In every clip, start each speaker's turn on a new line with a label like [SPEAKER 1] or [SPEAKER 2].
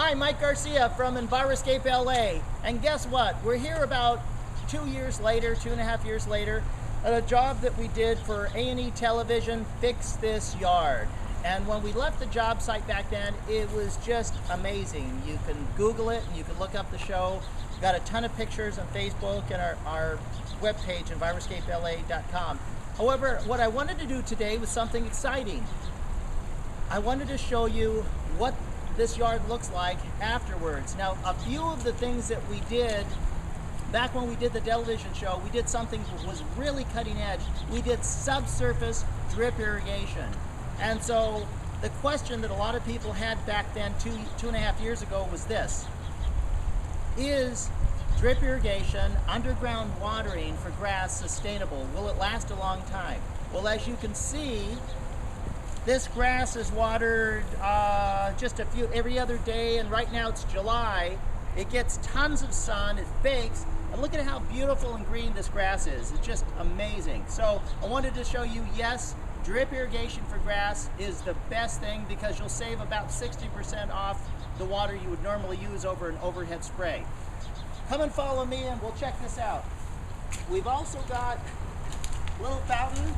[SPEAKER 1] Hi, Mike Garcia from EnviroscapeLA. And guess what? We're here about 2 years later, 2.5 years later, at a job that we did for A&E Television, Fix This Yard. And when we left the job site back then, it was just amazing. You can Google it and you can look up the show. We've got a ton of pictures on Facebook and our webpage, EnviroscapeLA.com. However, what I wanted to do today was something exciting. I wanted to show you what this yard looks like afterwards. Now, a few of the things that we did back when we did the television show, we did something that was really cutting edge. We did subsurface drip irrigation. And so the question that a lot of people had back then, 2.5 years ago, was this: is drip irrigation, underground watering for grass, sustainable? Will it last a long time? Well, as you can see, this grass is watered just every other day, and right now it's July. It gets tons of sun, it bakes, and look at how beautiful and green this grass is. It's just amazing. So I wanted to show you, yes, drip irrigation for grass is the best thing because you'll save about 60% off the water you would normally use over an overhead spray. Come and follow me and we'll check this out. We've also got a little fountain.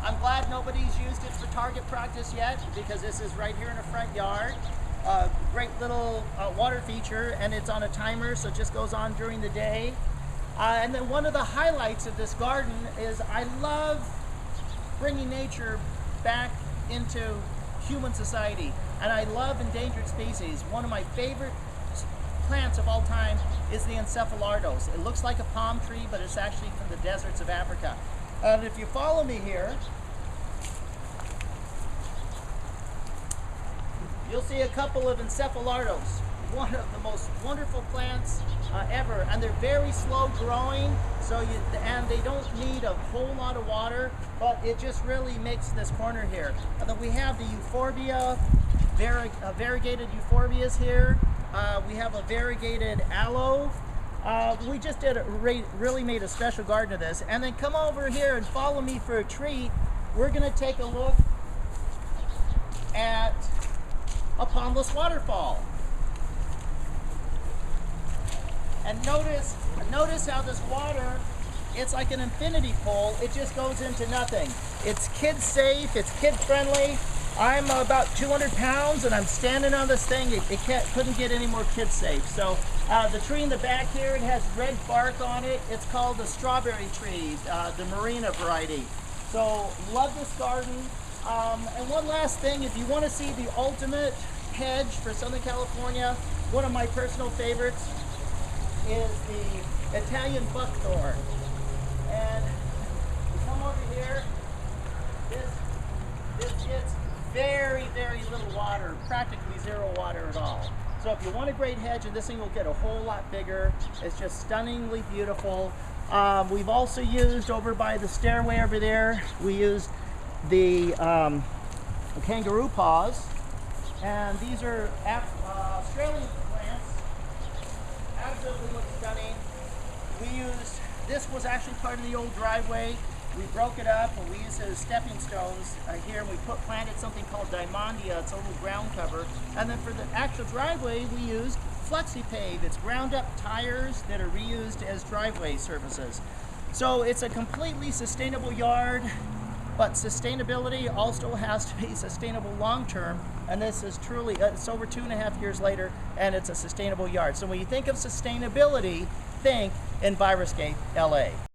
[SPEAKER 1] I'm glad nobody's used it for target practice yet because this is right here in the front yard. Great little water feature, and it's on a timer, so it just goes on during the day. And then one of the highlights of this garden is I love bringing nature back into human society, and I love endangered species. One of my favorite plants of all time is the Encephalardos. It looks like a palm tree, but it's actually from the deserts of Africa. And if you follow me here, you'll see a couple of Encephalardos, one of the most wonderful plants ever, and they're very slow growing, and they don't need a whole lot of water, but it just really makes this corner here. And then we have the euphorbia, variegated euphorbias here. We have a variegated aloe. We just really made a special garden of this. And then come over here and follow me for a treat. We're going to take a look at a pondless waterfall. And notice how this water, it's like an infinity pool. It just goes into nothing. It's kid safe, it's kid friendly. I'm about 200 pounds and I'm standing on this thing. It couldn't get any more kid safe. So the tree in the back here, it has red bark on it. It's called the strawberry tree, the Marina variety. So love this garden. And one last thing, if you want to see the ultimate hedge for Southern California, one of my personal favorites is the Italian buckthorn. And you come over here, this gets very, very little water, practically zero water at all. So if you want a great hedge, and this thing will get a whole lot bigger, it's just stunningly beautiful. We've also used over by the stairway over there, we used the kangaroo paws, and these are Australian plants. Absolutely look stunning. This was actually part of the old driveway. We broke it up and we used it as stepping stones here. We planted something called Diamondia. It's a little ground cover. And then for the actual driveway, we used FlexiPave. It's ground up tires that are reused as driveway surfaces. So it's a completely sustainable yard, but sustainability also has to be sustainable long term. And this is truly, it's over 2.5 years later, and it's a sustainable yard. So when you think of sustainability, think Enviroscape LA.